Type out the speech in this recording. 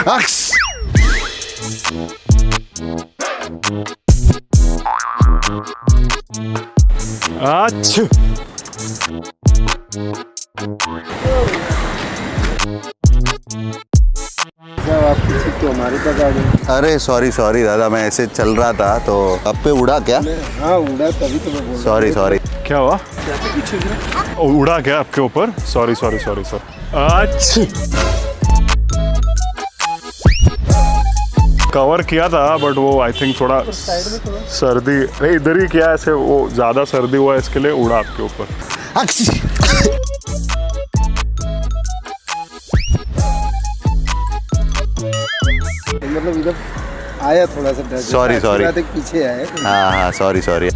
अक्स। अच्छा आप पीछे क्यों हमारे पास आ गए? अरे सॉरी सॉरी दादा, मैं ऐसे चल रहा था तो अब पे उड़ा क्या? हाँ उड़ा, तभी तो मैं बोल रहा सॉरी सॉरी। क्या हुआ? उड़ा क्या आपके ऊपर? Sorry sorry sorry sorry. अच्छा कवर किया था बट वो आई थिंक थोड़ा सर्दी नहीं, इधर ही किया ऐसे, वो ज्यादा सर्दी हुआ इसके लिए उड़ा आपके ऊपर। अक्स। मतलब इधर आया थोड़ा सा डर। Sorry, sorry. पीछे आया। हाँ हाँ सॉरी सॉरी।